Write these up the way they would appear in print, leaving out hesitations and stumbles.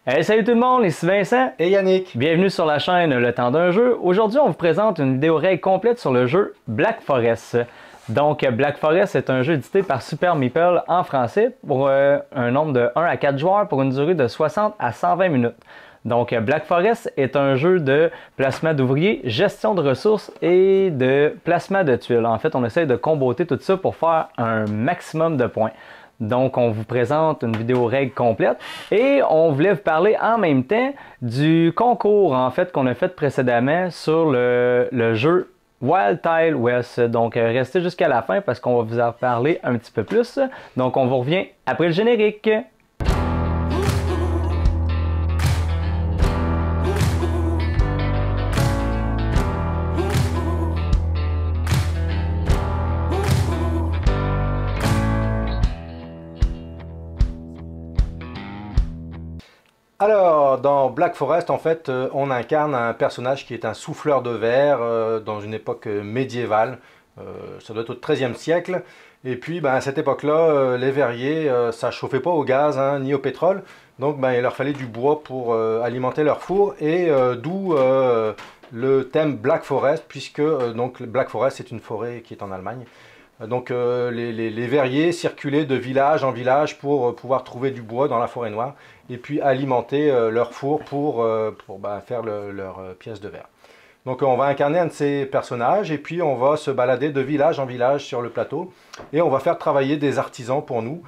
Hey, salut tout le monde, ici Vincent. Et Yannick. Bienvenue sur la chaîne Le Temps d'un jeu. Aujourd'hui, on vous présente une vidéo règle complète sur le jeu Black Forest. Donc, Black Forest est un jeu édité par Super Meeple en français pour un nombre de 1 à 4 joueurs pour une durée de 60 à 120 minutes. Donc, Black Forest est un jeu de placement d'ouvriers, gestion de ressources et de placement de tuiles. En fait, on essaie de comboter tout ça pour faire un maximum de points. Donc, on vous présente une vidéo règle complète et on voulait vous parler en même temps du concours en fait qu'on a fait précédemment sur le jeu Wild Tile West. Donc, restez jusqu'à la fin parce qu'on va vous en parler un petit peu plus. Donc, on vous revient après le générique. Alors, dans Black Forest, en fait, on incarne un personnage qui est un souffleur de verre dans une époque médiévale. Ça doit être au XIIIe siècle. Et puis, à cette époque-là, les verriers, ça chauffait pas au gaz hein, ni au pétrole. Donc, il leur fallait du bois pour alimenter leur four. Et d'où le thème Black Forest, puisque donc Black Forest, c'est une forêt qui est en Allemagne. Donc, les verriers circulaient de village en village pour pouvoir trouver du bois dans la forêt noire et puis alimenter leur four pour faire leur pièce de verre. Donc on va incarner un de ces personnages et puis on va se balader de village en village sur le plateau et on va faire travailler des artisans pour nous.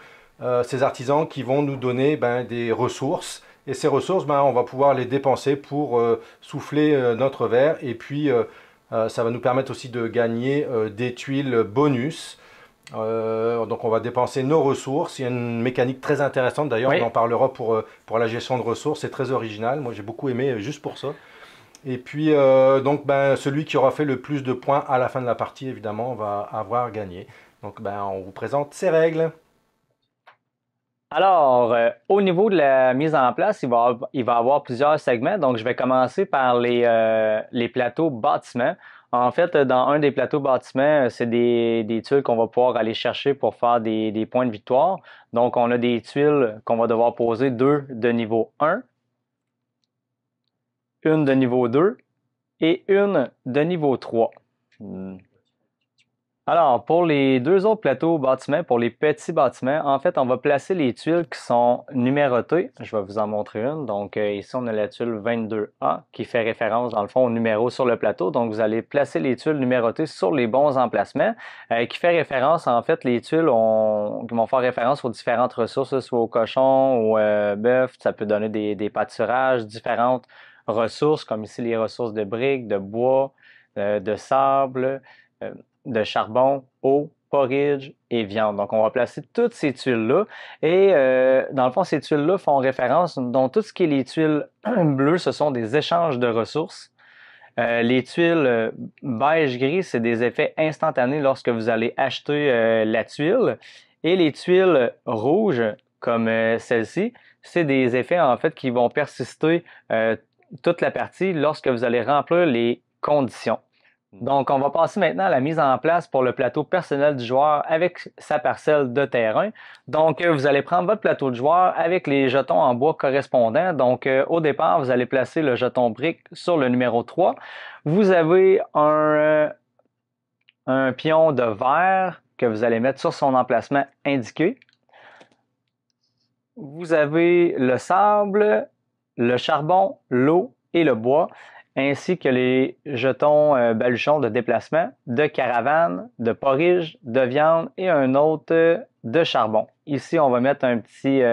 Ces artisans qui vont nous donner des ressources et ces ressources, on va pouvoir les dépenser pour souffler notre verre et puis ça va nous permettre aussi de gagner des tuiles bonus. Donc on va dépenser nos ressources. Il y a une mécanique très intéressante d'ailleurs, Oui. on en parlera pour la gestion de ressources, c'est très original. Moi j'ai beaucoup aimé juste pour ça. Et puis celui qui aura fait le plus de points à la fin de la partie évidemment va avoir gagné. Donc on vous présente ces règles. Alors, au niveau de la mise en place, il va y avoir plusieurs segments. Donc, je vais commencer par les plateaux bâtiments. En fait, dans un des plateaux bâtiments, c'est des tuiles qu'on va pouvoir aller chercher pour faire des points de victoire. Donc, on a des tuiles qu'on va devoir poser, deux de niveau 1, une de niveau 2 et une de niveau 3. Alors, pour les deux autres plateaux bâtiments, pour les petits bâtiments, en fait, on va placer les tuiles qui sont numérotées. Je vais vous en montrer une. Donc, ici, on a la tuile 22A qui fait référence, dans le fond, au numéro sur le plateau. Donc, vous allez placer les tuiles numérotées sur les bons emplacements, qui fait référence, en fait, les tuiles qui vont faire référence aux différentes ressources, soit au cochon, au bœuf. Ça peut donner des pâturages, différentes ressources, comme ici les ressources de briques, de bois, de sable. De charbon, eau, porridge et viande. Donc, on va placer toutes ces tuiles-là. Et dans le fond, ces tuiles-là font référence, donc tout ce qui est les tuiles bleues, ce sont des échanges de ressources. Les tuiles beige-gris, c'est des effets instantanés lorsque vous allez acheter la tuile. Et les tuiles rouges, comme celle-ci, c'est des effets en fait qui vont persister toute la partie lorsque vous allez remplir les conditions. Donc, on va passer maintenant à la mise en place pour le plateau personnel du joueur avec sa parcelle de terrain. Donc, vous allez prendre votre plateau de joueur avec les jetons en bois correspondants. Donc, au départ, vous allez placer le jeton brique sur le numéro 3. Vous avez un pion de verre que vous allez mettre sur son emplacement indiqué. Vous avez le sable, le charbon, l'eau et le bois, ainsi que les jetons baluchons de déplacement, de caravane, de porridge, de viande et un autre de charbon. Ici, on va mettre un petit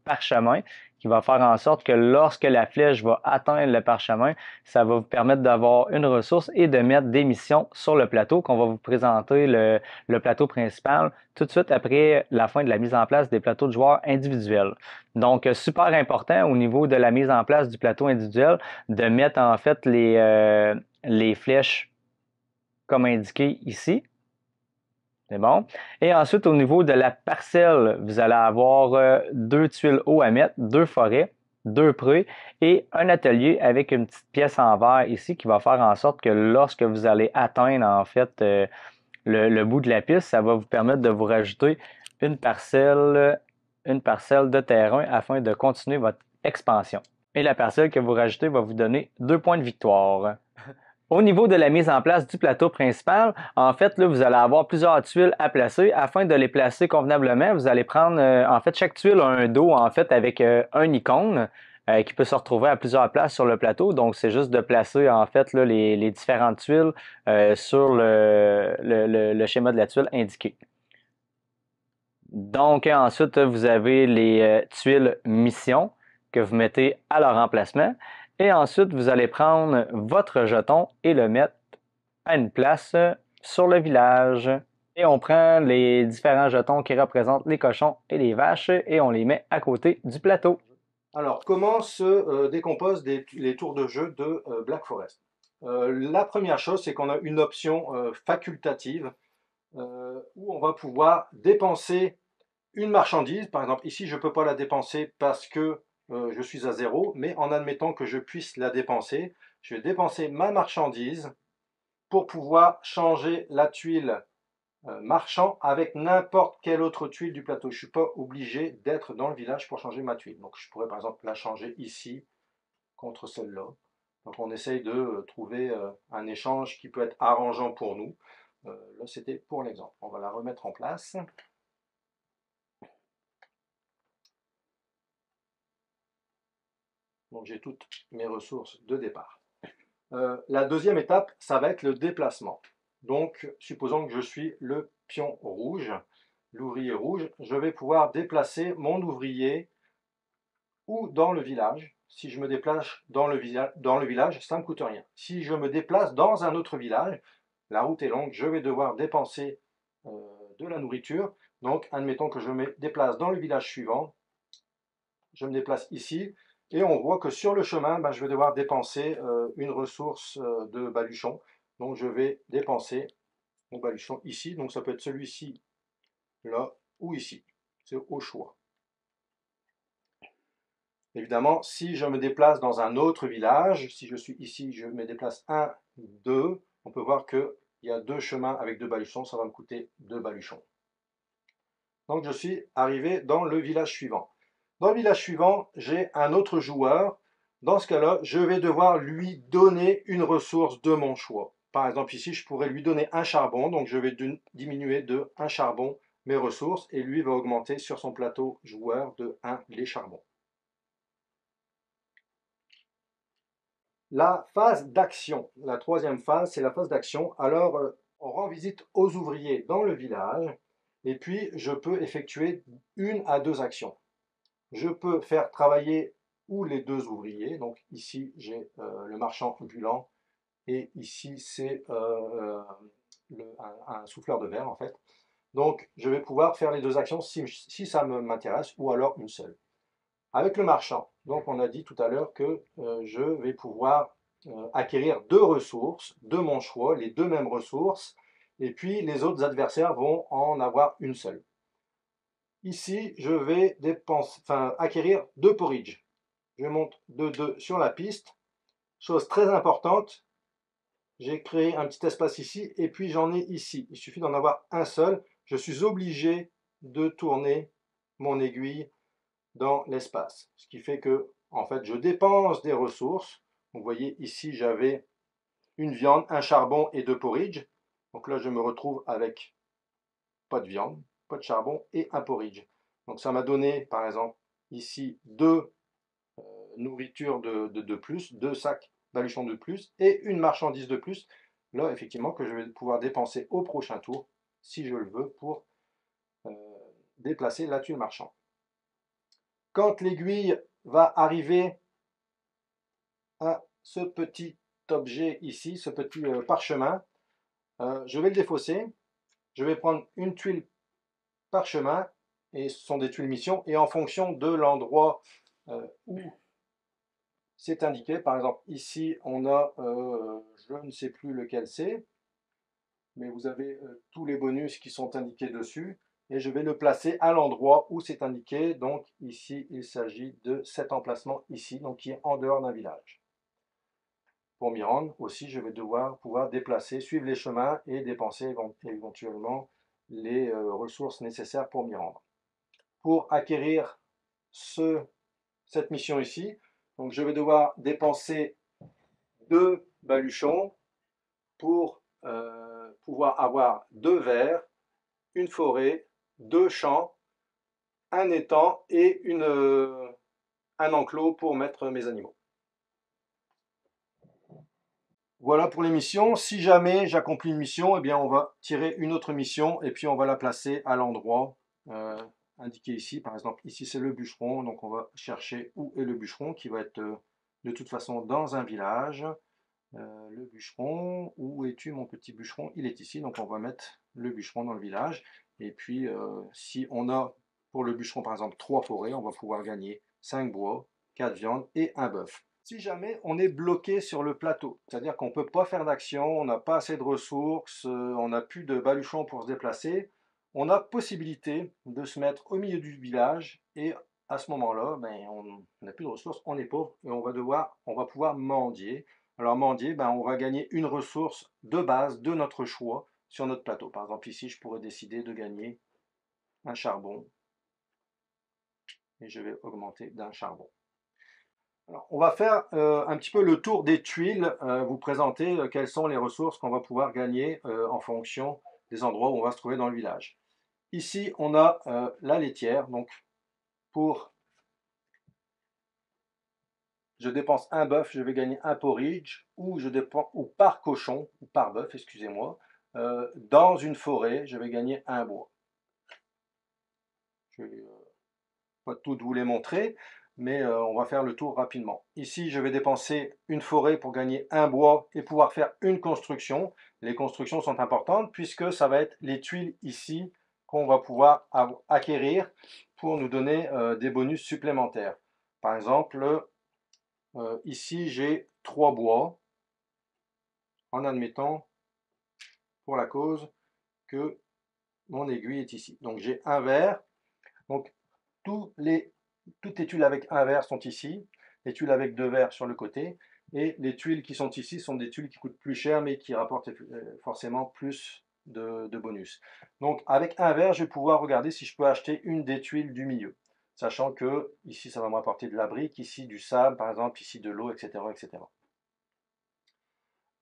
parchemin qui va faire en sorte que lorsque la flèche va atteindre le parchemin, ça va vous permettre d'avoir une ressource et de mettre des missions sur le plateau qu'on va vous présenter le plateau principal tout de suite après la fin de la mise en place des plateaux de joueurs individuels. Donc, super important au niveau de la mise en place du plateau individuel de mettre en fait les flèches comme indiqué ici. C'est bon. Et ensuite, au niveau de la parcelle, vous allez avoir deux tuiles eau à mettre, deux forêts, deux prés et un atelier avec une petite pièce en verre ici qui va faire en sorte que lorsque vous allez atteindre en fait le bout de la piste, ça va vous permettre de vous rajouter une parcelle de terrain afin de continuer votre expansion. Et la parcelle que vous rajoutez va vous donner 2 points de victoire. Au niveau de la mise en place du plateau principal, en fait, là, vous allez avoir plusieurs tuiles à placer. Afin de les placer convenablement, vous allez prendre, en fait, chaque tuile a un dos, en fait, avec un icône qui peut se retrouver à plusieurs places sur le plateau. Donc, c'est juste de placer, en fait, là, les différentes tuiles sur le schéma de la tuile indiqué. Donc, ensuite, vous avez les tuiles mission que vous mettez à leur emplacement. Et ensuite, vous allez prendre votre jeton et le mettre à une place sur le village. Et on prend les différents jetons qui représentent les cochons et les vaches et on les met à côté du plateau. Alors, comment se décomposent les tours de jeu de Black Forest? La première chose, c'est qu'on a une option facultative où on va pouvoir dépenser une marchandise. Par exemple, ici, je ne peux pas la dépenser parce que je suis à 0, mais en admettant que je puisse la dépenser, je vais dépenser ma marchandise pour pouvoir changer la tuile marchand avec n'importe quelle autre tuile du plateau. Je ne suis pas obligé d'être dans le village pour changer ma tuile. Donc je pourrais par exemple la changer ici contre celle-là. Donc on essaye de trouver un échange qui peut être arrangeant pour nous. Là c'était pour l'exemple. On va la remettre en place. Donc j'ai toutes mes ressources de départ. La deuxième étape, ça va être le déplacement. Donc, supposons que je suis le pion rouge, l'ouvrier rouge, je vais pouvoir déplacer mon ouvrier ou dans le village. Si je me déplace dans le village, ça ne me coûte rien. Si je me déplace dans un autre village, la route est longue, je vais devoir dépenser de la nourriture. Donc, admettons que je me déplace dans le village suivant, je me déplace ici, et on voit que sur le chemin, je vais devoir dépenser une ressource de baluchon. Donc je vais dépenser mon baluchon ici. Donc ça peut être celui-ci, là ou ici. C'est au choix. Évidemment, si je me déplace dans un autre village, si je suis ici, je me déplace 1, 2, on peut voir qu'il y a 2 chemins avec 2 baluchons, ça va me coûter 2 baluchons. Donc je suis arrivé dans le village suivant. Dans le village suivant, j'ai un autre joueur. Dans ce cas-là, je vais devoir lui donner une ressource de mon choix. Par exemple, ici, je pourrais lui donner un charbon, donc je vais diminuer de 1 charbon mes ressources, et lui va augmenter sur son plateau joueur de 1 les charbons. La phase d'action, la troisième phase, c'est la phase d'action. Alors, on rend visite aux ouvriers dans le village, et puis je peux effectuer 1 à 2 actions. Je peux faire travailler ou les 2 ouvriers. Donc ici, j'ai le marchand ambulant et ici, c'est un souffleur de verre en fait. Donc je vais pouvoir faire les 2 actions si ça m'intéresse ou alors une seule. Avec le marchand, donc on a dit tout à l'heure que je vais pouvoir acquérir 2 ressources de mon choix, les 2 mêmes ressources, et puis les autres adversaires vont en avoir une seule. Ici, je vais acquérir 2 porridge. Je monte de 2 sur la piste. Chose très importante, j'ai créé un petit espace ici et puis j'en ai ici. Il suffit d'en avoir un seul. Je suis obligé de tourner mon aiguille dans l'espace. Ce qui fait que, en fait, je dépense des ressources. Vous voyez ici, j'avais une viande, un charbon et 2 porridge. Donc là, je me retrouve avec pas de viande, pas de charbon et un porridge. Donc ça m'a donné, par exemple, ici 2 nourritures de plus, 2 sacs baluchons de plus et une marchandise de plus. Là, effectivement, que je vais pouvoir dépenser au prochain tour, si je le veux, pour déplacer la tuile marchande. Quand l'aiguille va arriver à ce petit objet ici, ce petit parchemin, je vais le défausser. Je vais prendre une tuile parchemin, et ce sont des tuiles mission, et en fonction de l'endroit où c'est indiqué, par exemple ici on a, je ne sais plus lequel c'est, mais vous avez tous les bonus qui sont indiqués dessus, et je vais le placer à l'endroit où c'est indiqué. Donc ici il s'agit de cet emplacement ici, donc qui est en dehors d'un village. Pour m'y rendre aussi, je vais devoir pouvoir déplacer, suivre les chemins et dépenser éventuellement les ressources nécessaires pour m'y rendre. Pour acquérir ce cette mission ici. Donc je vais devoir dépenser 2 baluchons pour pouvoir avoir 2 vers, une forêt, 2 champs, un étang et un enclos pour mettre mes animaux. Voilà pour les missions. Si jamais j'accomplis une mission, eh bien on va tirer une autre mission et puis on va la placer à l'endroit indiqué ici. Par exemple, ici c'est le bûcheron, donc on va chercher où est le bûcheron qui va être de toute façon dans un village. Le bûcheron, où es-tu mon petit bûcheron? Il est ici, donc on va mettre le bûcheron dans le village. Et puis si on a pour le bûcheron par exemple 3 forêts, on va pouvoir gagner 5 bois, 4 viandes et un bœuf. Si jamais on est bloqué sur le plateau, c'est-à-dire qu'on ne peut pas faire d'action, on n'a pas assez de ressources, on n'a plus de baluchons pour se déplacer, on a possibilité de se mettre au milieu du village et à ce moment-là, ben, on n'a plus de ressources, on est pauvre et on va pouvoir mendier. Alors mendier, ben, on va gagner une ressource de base de notre choix sur notre plateau. Par exemple ici, je pourrais décider de gagner un charbon et je vais augmenter d'un charbon. Alors, on va faire un petit peu le tour des tuiles, vous présenter quelles sont les ressources qu'on va pouvoir gagner en fonction des endroits où on va se trouver dans le village. Ici, on a la laitière, donc je dépense un bœuf, je vais gagner un porridge, ou par cochon, ou par bœuf, excusez-moi, dans une forêt, je vais gagner un bois. Je vais pas toutes vous les montrer, mais on va faire le tour rapidement. Ici, je vais dépenser une forêt pour gagner un bois et pouvoir faire une construction. Les constructions sont importantes puisque ça va être les tuiles ici qu'on va pouvoir acquérir pour nous donner des bonus supplémentaires. Par exemple, ici, j'ai 3 bois, en admettant, pour la cause, que mon aiguille est ici. Donc j'ai un vert. Donc toutes les tuiles avec un verre sont ici, les tuiles avec 2 verres sur le côté, et les tuiles qui sont ici sont des tuiles qui coûtent plus cher, mais qui rapportent forcément plus de bonus. Donc avec un verre, je vais pouvoir regarder si je peux acheter une des tuiles du milieu, sachant que ici ça va me rapporter de la brique, ici du sable par exemple, ici de l'eau, etc., etc.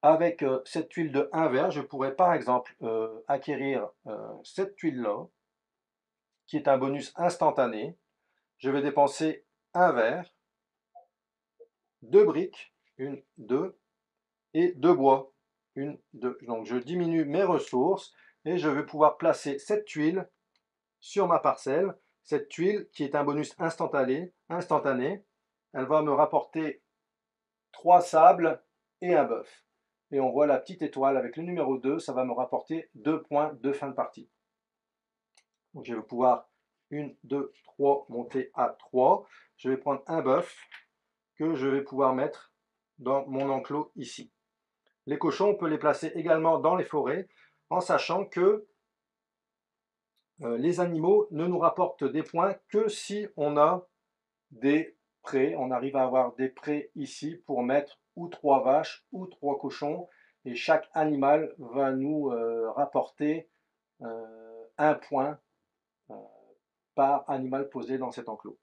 Avec cette tuile de 1 verre, je pourrais par exemple acquérir cette tuile-là, qui est un bonus instantané. Je vais dépenser un verre, 2 briques, 1, 2, et 2 bois, 1, 2. Donc je diminue mes ressources et je vais pouvoir placer cette tuile sur ma parcelle. Cette tuile qui est un bonus instantané, elle va me rapporter 3 sables et un bœuf. Et on voit la petite étoile avec le numéro 2, ça va me rapporter 2 points de fin de partie. Donc je vais pouvoir 1, 2, 3 monter à 3. Je vais prendre un bœuf que je vais pouvoir mettre dans mon enclos ici. Les cochons, on peut les placer également dans les forêts en sachant que les animaux ne nous rapportent des points que si on a des prés. On arrive à avoir des prés ici pour mettre ou 3 vaches ou 3 cochons et chaque animal va nous rapporter un point par animal posé dans cet enclos.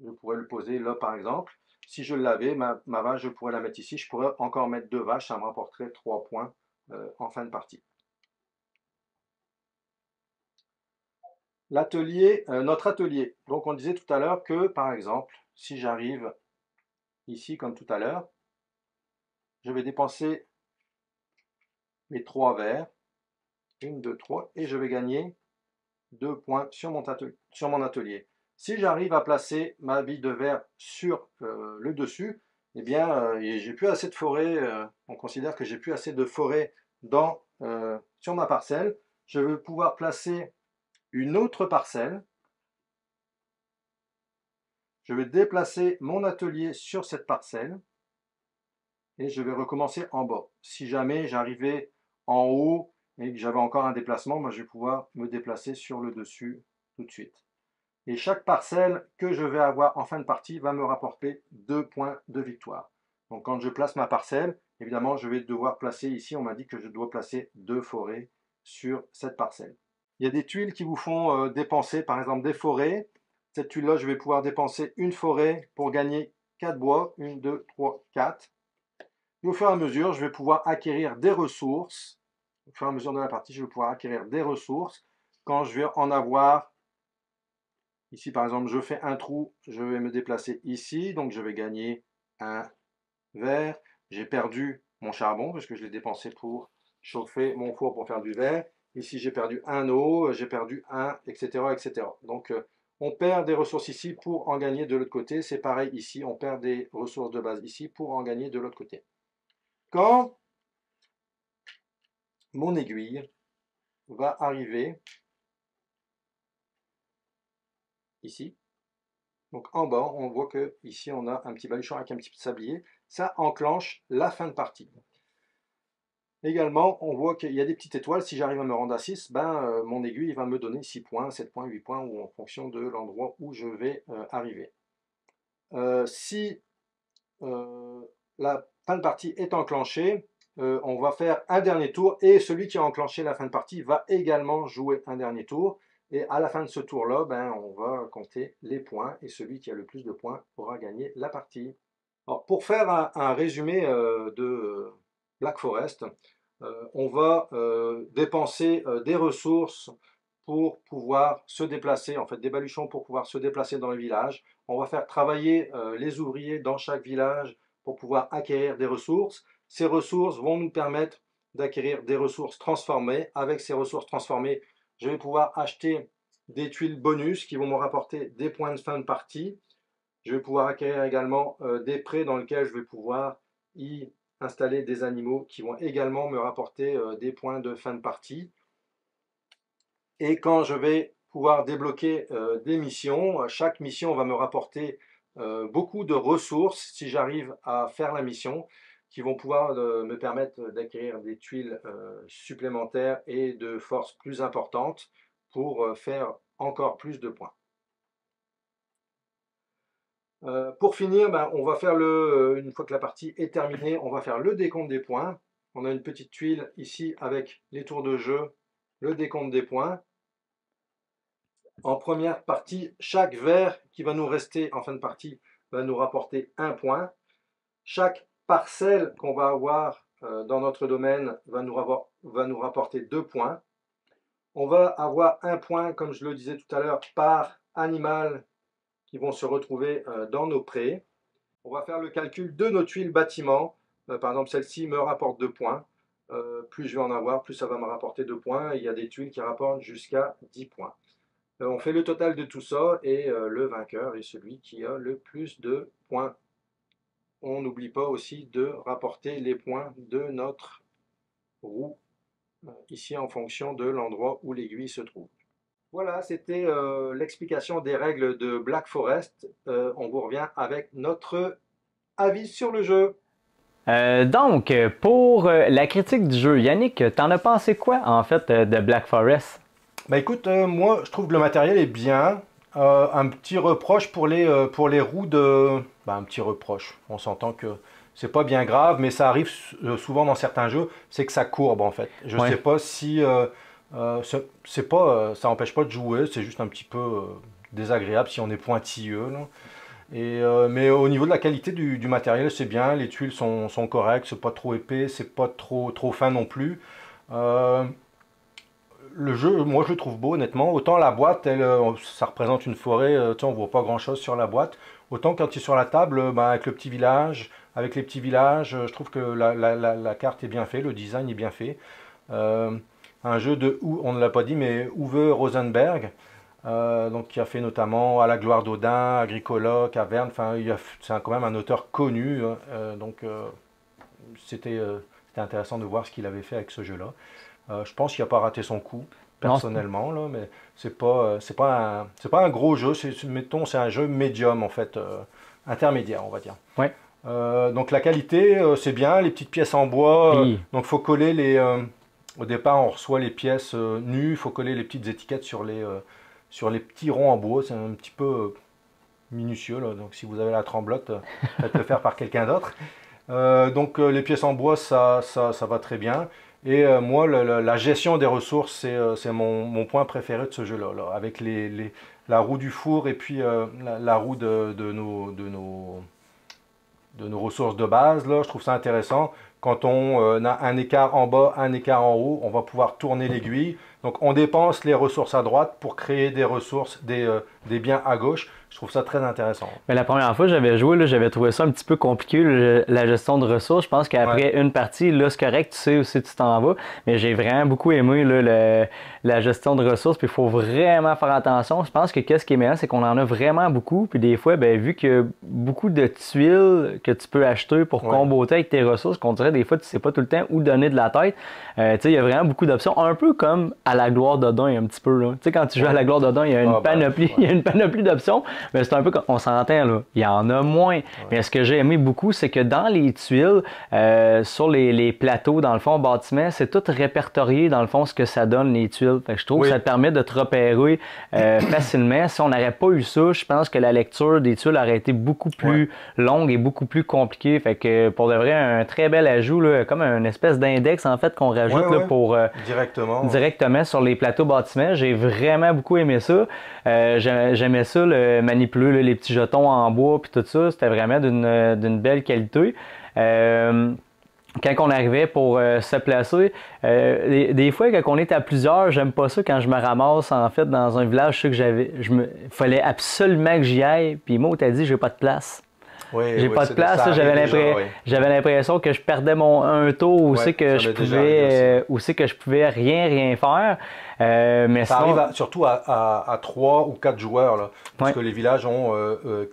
Je pourrais le poser là par exemple. Si je l'avais, ma vache, je pourrais la mettre ici. Je pourrais encore mettre 2 vaches, ça me rapporterait 3 points en fin de partie. L'atelier, notre atelier. Donc on disait tout à l'heure que par exemple, si j'arrive ici comme tout à l'heure, je vais dépenser mes 3 verres, 1, 2, 3, et je vais gagner 2 points sur mon atelier. Si j'arrive à placer ma bille de verre sur le dessus, eh bien, j'ai plus assez de forêt, on considère que j'ai plus assez de forêt sur ma parcelle. Je vais pouvoir placer une autre parcelle. Je vais déplacer mon atelier sur cette parcelle et je vais recommencer en bas. Si jamais j'arrivais en haut et que j'avais encore un déplacement, moi, je vais pouvoir me déplacer sur le dessus tout de suite. Et chaque parcelle que je vais avoir en fin de partie va me rapporter 2 points de victoire. Donc quand je place ma parcelle, évidemment, je vais devoir placer ici, on m'a dit que je dois placer 2 forêts sur cette parcelle. Il y a des tuiles qui vous font dépenser, par exemple, des forêts. Cette tuile-là, je vais pouvoir dépenser une forêt pour gagner 4 bois. 1, 2, 3, 4. Et au fur et à mesure, je vais pouvoir acquérir des ressources. Au fur et à mesure de la partie, je vais pouvoir acquérir des ressources. Quand je vais en avoir, ici par exemple, je fais un trou, je vais me déplacer ici. Donc je vais gagner un verre. J'ai perdu mon charbon parce que je l'ai dépensé pour chauffer mon four pour faire du verre. Ici, j'ai perdu un eau, j'ai perdu un, etc., etc. Donc, on perd des ressources ici pour en gagner de l'autre côté. C'est pareil ici, on perd des ressources de base ici pour en gagner de l'autre côté. Quand mon aiguille va arriver ici, donc en bas, on voit que ici on a un petit baluchon avec un petit sablier. Ça enclenche la fin de partie. Également, on voit qu'il y a des petites étoiles. Si j'arrive à me rendre à 6, ben, mon aiguille va me donner 6 points, 7 points, 8 points, ou en fonction de l'endroit où je vais arriver. Si la fin de partie est enclenchée, on va faire un dernier tour et celui qui a enclenché la fin de partie va également jouer un dernier tour. Et à la fin de ce tour-là, ben, on va compter les points et celui qui a le plus de points aura gagné la partie. Alors, pour faire un résumé de Black Forest, on va dépenser des ressources pour pouvoir se déplacer, en fait des baluchons pour pouvoir se déplacer dans le village. On va faire travailler les ouvriers dans chaque village pour pouvoir acquérir des ressources. Ces ressources vont nous permettre d'acquérir des ressources transformées. Avec ces ressources transformées, je vais pouvoir acheter des tuiles bonus qui vont me rapporter des points de fin de partie. Je vais pouvoir acquérir également des prés dans lesquels je vais pouvoir y installer des animaux qui vont également me rapporter des points de fin de partie. Et quand je vais pouvoir débloquer des missions, chaque mission va me rapporter beaucoup de ressources si j'arrive à faire la mission, qui vont pouvoir me permettre d'acquérir des tuiles supplémentaires et de force plus importantes pour faire encore plus de points. Pour finir, ben, on va faire une fois que la partie est terminée, on va faire le décompte des points. On a une petite tuile ici avec les tours de jeu, le décompte des points. En première partie, chaque vert qui va nous rester en fin de partie va nous rapporter un point. Chaque parcelle qu'on va avoir dans notre domaine va nous rapporter 2 points. On va avoir un point, comme je le disais tout à l'heure, par animal qui vont se retrouver dans nos prés. On va faire le calcul de nos tuiles bâtiments. Par exemple, celle-ci me rapporte 2 points. Plus je vais en avoir, plus ça va me rapporter 2 points. Il y a des tuiles qui rapportent jusqu'à 10 points. On fait le total de tout ça et le vainqueur est celui qui a le plus de points. On n'oublie pas aussi de rapporter les points de notre roue, ici en fonction de l'endroit où l'aiguille se trouve. Voilà, c'était l'explication des règles de Black Forest. On vous revient avec notre avis sur le jeu. Donc, pour la critique du jeu, Yannick, t'en as pensé quoi en fait de Black Forest? Bah écoute, moi je trouve que le matériel est bien. Un petit reproche pour les roues de... Bah, un petit reproche, on s'entend que c'est pas bien grave, mais ça arrive souvent dans certains jeux, c'est que ça courbe en fait. Je sais pas si... c'est pas, ça n'empêche pas de jouer, c'est juste un petit peu désagréable si on est pointilleux, là. Mais au niveau de la qualité du matériel, c'est bien, les tuiles sont correctes, c'est pas trop épais, c'est pas trop fin non plus. Le jeu, moi je le trouve beau honnêtement. Autant la boîte, ça représente une forêt, on voit pas grand chose sur la boîte. Autant quand tu es sur la table, avec le petit village, avec les petits villages, je trouve que la carte est bien faite, le design est bien fait. Un jeu on ne l'a pas dit, mais Uwe Rosenberg, donc qui a fait notamment À la gloire d'Odin, Agricola, Caverne, enfin c'est quand même un auteur connu, donc c'était intéressant de voir ce qu'il avait fait avec ce jeu-là. Je pense qu'il n'a pas raté son coup, personnellement, là, mais c'est pas un gros jeu, mettons, c'est un jeu médium, en fait, intermédiaire, on va dire. Ouais. Donc la qualité, c'est bien, les petites pièces en bois, Oui. donc il faut coller au départ, on reçoit les pièces nues, il faut coller les petites étiquettes sur les petits ronds en bois, c'est un petit peu minutieux, là, donc si vous avez la tremblote, faites le faire par quelqu'un d'autre. Donc les pièces en bois, ça va très bien. Et moi, la gestion des ressources, c'est mon point préféré de ce jeu-là. Avec la roue du four et puis la roue de nos ressources de base, là, je trouve ça intéressant. Quand on a un écart en bas, un écart en haut, on va pouvoir tourner l'aiguille. Donc on dépense les ressources à droite pour créer des ressources, des biens à gauche. Je trouve ça très intéressant. Mais la première fois que j'avais joué, j'avais trouvé ça un petit peu compliqué, la gestion de ressources. Je pense qu'après une partie, là, c'est correct, tu sais où tu t'en vas. Mais j'ai vraiment beaucoup aimé là, la gestion de ressources. Puis il faut vraiment faire attention. Je pense que ce qui est meilleur, c'est qu'on en a vraiment beaucoup. Puis des fois, ben, vu qu'il y a beaucoup de tuiles que tu peux acheter pour comboter avec tes ressources, qu'on dirait des fois, tu sais pas tout le temps où donner de la tête. Tu sais, il y a vraiment beaucoup d'options. Un peu comme à la gloire d'Odin, un petit peu. Tu sais, quand tu joues à la gloire d'Odin, il y a une panoplie, il y a une panoplie d'options. Mais c'est un peu comme on s'entend là. Il y en a moins. Mais ce que j'ai aimé beaucoup, c'est que dans les tuiles, sur les plateaux, dans le fond, bâtiment, c'est tout répertorié, dans le fond, ce que ça donne, les tuiles. Fait que je trouve que ça te permet de te repérer facilement. Si on n'aurait pas eu ça, je pense que la lecture des tuiles aurait été beaucoup plus longue et beaucoup plus compliquée. Fait que pour de vrai, un très bel ajout, là, comme une espèce d'index en fait qu'on rajoute là, pour directement sur les plateaux bâtiments. J'ai vraiment beaucoup aimé ça. J'aimais ça, le manipuler les petits jetons en bois puis tout ça. C'était vraiment d'une belle qualité. Quand on arrivait pour se placer, des fois, quand on est à plusieurs, j'aime pas ça quand je me ramasse en fait dans un village. Je sais que fallait absolument que j'y aille. Puis moi, t'as dit, j'ai pas de place. J'ai pas de place. J'avais l'impression que je perdais un tour où c'est que je pouvais rien faire. Mais ça arrive surtout à 3 ou 4 joueurs là, parce que les villages ont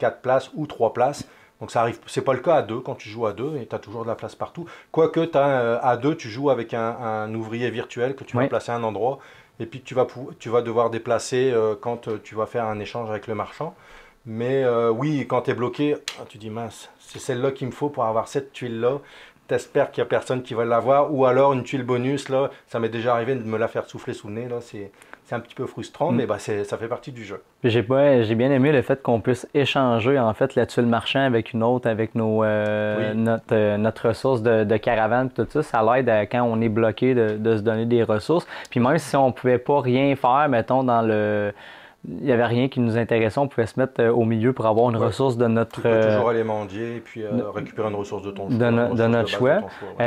4 places ou 3 places. Donc ça arrive, c'est pas le cas à 2 quand tu joues à 2 et tu as toujours de la place partout. Quoique à 2, tu joues avec un ouvrier virtuel que tu vas placer à un endroit et puis tu vas devoir déplacer quand tu vas faire un échange avec le marchand. Mais oui, quand tu es bloqué, tu dis mince, c'est celle-là qu'il me faut pour avoir cette tuile-là. T'espères qu'il n'y a personne qui va l'avoir. Ou alors une tuile bonus, là, ça m'est déjà arrivé de me la faire souffler sous le nez. Là, c'est un petit peu frustrant, mais ça fait partie du jeu. J'ai bien aimé le fait qu'on puisse échanger en fait la tuile marchand avec une autre, avec notre ressource de caravane, tout ça. Ça l'aide quand on est bloqué de se donner des ressources. Puis même si on pouvait pas rien faire, mettons, il n'y avait rien qui nous intéressait, on pouvait se mettre au milieu pour avoir une ressource de notre... Tu peux toujours aller mendier et puis récupérer une ressource de ton choix. De notre choix.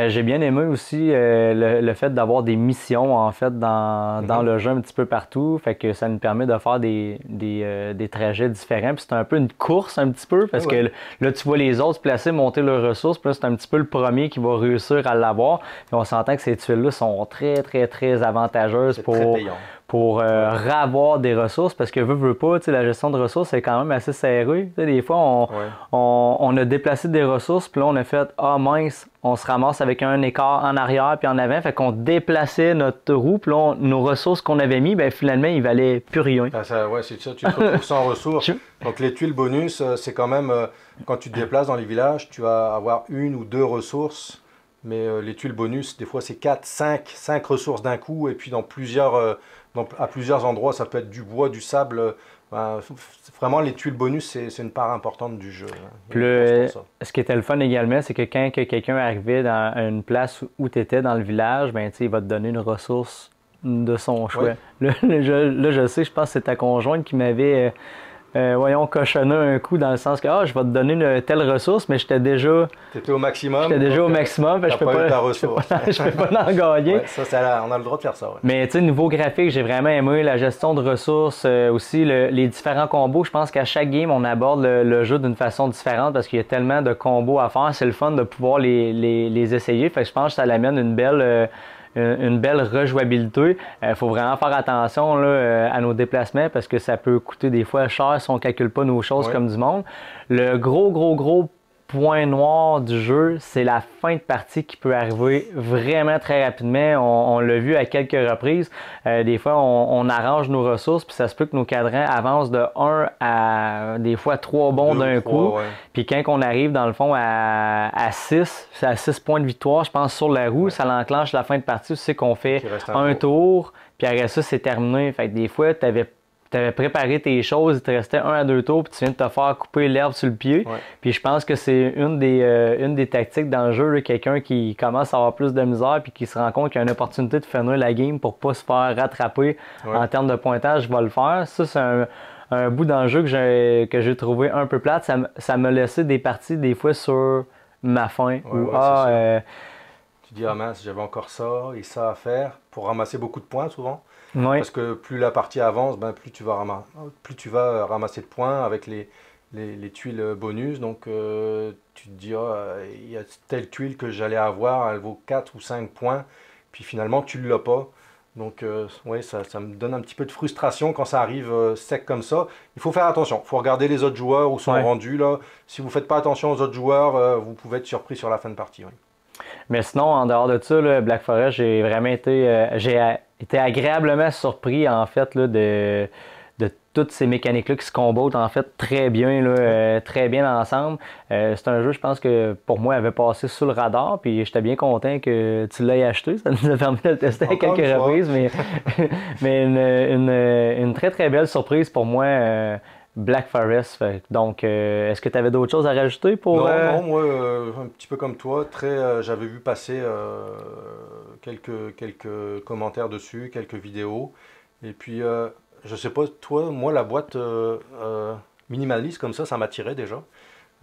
J'ai bien aimé aussi le fait d'avoir des missions en fait dans le jeu un petit peu partout. Fait que ça nous permet de faire des trajets différents. Puis c'est un peu une course un petit peu parce que là tu vois les autres se placer, monter leurs ressources. Puis là c'est un petit peu le premier qui va réussir à l'avoir. Puis on s'entend que ces tuiles-là sont très très très avantageuses pour ravoir des ressources parce que veut pas, la gestion de ressources c'est quand même assez serré. Des fois, on a déplacé des ressources, puis là, on a fait « Ah mince, on se ramasse avec un écart en arrière puis en avant. » Fait qu'on déplaçait notre roue, puis là, nos ressources qu'on avait mis, ben finalement, ils valaient plus rien. C'est ça, tu te retrouves sans ressources. Donc les tuiles bonus, c'est quand même, quand tu te déplaces dans les villages, tu vas avoir 1 ou 2 ressources. Mais les tuiles bonus, des fois, c'est 4, 5 ressources d'un coup, et puis à plusieurs endroits, ça peut être du bois, du sable. Vraiment, les tuiles bonus, c'est une part importante du jeu. Ce qui était le fun également, c'est que quand quelqu'un arrivait dans une place où tu étais dans le village, ben, il va te donner une ressource de son choix. Là, je sais, je pense que c'est ta conjointe qui m'avait... cochonné un coup dans le sens que je vais te donner une telle ressource, mais j'étais déjà... T'étais au maximum. J'étais déjà au maximum, je peux pas en gagner. On a le droit de faire ça. Mais tu sais, niveau graphique, j'ai vraiment aimé la gestion de ressources, aussi les différents combos. Je pense qu'à chaque game, on aborde le jeu d'une façon différente parce qu'il y a tellement de combos à faire. C'est le fun de pouvoir les essayer. Fait que je pense que ça l'amène une belle rejouabilité. Faut vraiment faire attention là, à nos déplacements parce que ça peut coûter des fois cher si on ne calcule pas nos choses comme du monde. Le gros point noir du jeu, c'est la fin de partie qui peut arriver vraiment très rapidement. On l'a vu à quelques reprises. Des fois, on arrange nos ressources, puis ça se peut que nos cadrans avancent de 1 à des fois 3 bons d'un coup. Puis quand on arrive dans le fond à 6, c'est à 6 points de victoire, je pense, sur la roue, ça l'enclenche la fin de partie. Tu sais qu'on fait un tour, puis après ça, c'est terminé. Fait que des fois, tu avais préparé tes choses, il te restait 1 à 2 tours, puis tu viens de te faire couper l'herbe sur le pied. Puis je pense que c'est une des tactiques dans le jeu, quelqu'un qui commence à avoir plus de misère puis qui se rend compte qu'il y a une opportunité de finir la game pour pas se faire rattraper en termes de pointage, va le faire. Ça, c'est un bout dans le jeu que j'ai trouvé un peu plate, ça m'a laissé des parties des fois sur ma faim. Tu dis, ah mince, j'avais encore ça et ça à faire pour ramasser beaucoup de points souvent. Ouais. Parce que plus la partie avance, ben, plus tu vas ramasser de points avec les tuiles bonus. Donc tu te dis, oh, il y a telle tuile que j'allais avoir, elle vaut 4 ou 5 points. Puis finalement, tu ne l'as pas. Donc ouais, ça me donne un petit peu de frustration quand ça arrive sec comme ça. Il faut faire attention, il faut regarder les autres joueurs où sont rendus là. Si vous ne faites pas attention aux autres joueurs, vous pouvez être surpris sur la fin de partie. Ouais. Mais sinon, en dehors de ça, là, Black Forest, j'ai vraiment été agréablement surpris en fait là, de toutes ces mécaniques-là qui se combattent en fait très bien, là, très bien ensemble. C'est un jeu, je pense que pour moi, avait passé sous le radar, puis j'étais bien content que tu l'aies acheté. Ça nous a permis de le tester à quelques reprises, mais une très très belle surprise pour moi. Black Forest. Donc, est-ce que tu avais d'autres choses à rajouter pour... Non, moi, un petit peu comme toi, j'avais vu passer quelques commentaires dessus, quelques vidéos. Et puis, je sais pas, toi, moi, la boîte minimaliste comme ça m'attirait déjà.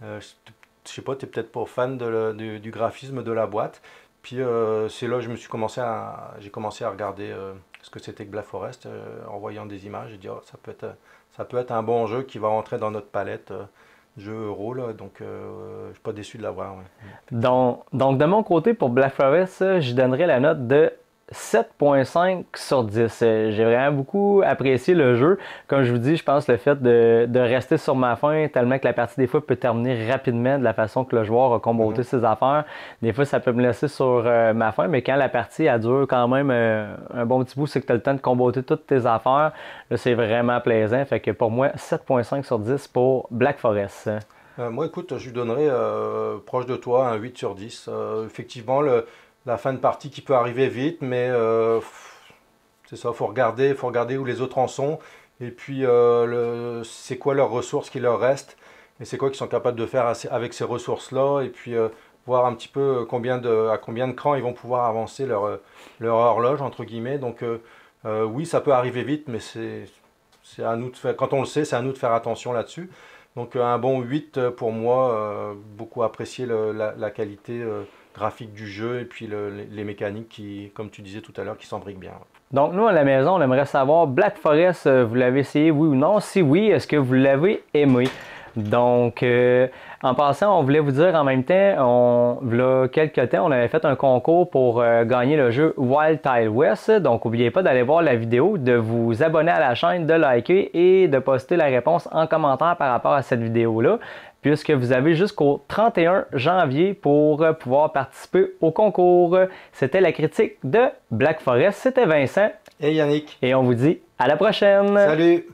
Je sais pas, tu n'es peut-être pas fan du graphisme de la boîte. Puis, c'est là que j'ai commencé à regarder ce que c'était que Black Forest en voyant des images. J'ai dit, oh, ça peut être un bon jeu qui va rentrer dans notre palette jeu euro, là, donc je suis pas déçu de l'avoir. Ouais. Donc, de mon côté, pour Black Forest, je donnerais la note de 7.5 sur 10. J'ai vraiment beaucoup apprécié le jeu. Comme je vous dis, je pense le fait de rester sur ma faim, tellement que la partie des fois peut terminer rapidement de la façon que le joueur a combattu ses affaires. Des fois, ça peut me laisser sur ma faim, mais quand la partie elle dure quand même un bon petit bout, c'est que tu as le temps de combattre toutes tes affaires. Là, c'est vraiment plaisant. Fait que pour moi, 7.5 sur 10 pour Black Forest. Moi, écoute, je lui donnerais proche de toi un 8 sur 10. Effectivement, la fin de partie qui peut arriver vite, mais c'est ça, faut regarder où les autres en sont, et puis c'est quoi leurs ressources qui leur restent, et c'est quoi qu'ils sont capables de faire avec ces ressources-là, et puis voir un petit peu à combien de crans ils vont pouvoir avancer leur horloge, entre guillemets. Donc oui, ça peut arriver vite, mais c'est à nous de faire, quand on le sait, c'est à nous de faire attention là-dessus. Donc un bon 8 pour moi, beaucoup apprécié la qualité graphique du jeu et puis les mécaniques qui, comme tu disais tout à l'heure, qui s'embriquent bien. Donc nous à la maison, on aimerait savoir, Black Forest, vous l'avez essayé, oui ou non? Si oui, est-ce que vous l'avez aimé? Donc, en passant, on voulait vous dire en même temps, il y a quelques temps, on avait fait un concours pour gagner le jeu Wild Tile West. Donc, n'oubliez pas d'aller voir la vidéo, de vous abonner à la chaîne, de liker et de poster la réponse en commentaire par rapport à cette vidéo-là, puisque vous avez jusqu'au 31 janvier pour pouvoir participer au concours. C'était la critique de Black Forest. C'était Vincent. Et Yannick. Et on vous dit à la prochaine. Salut.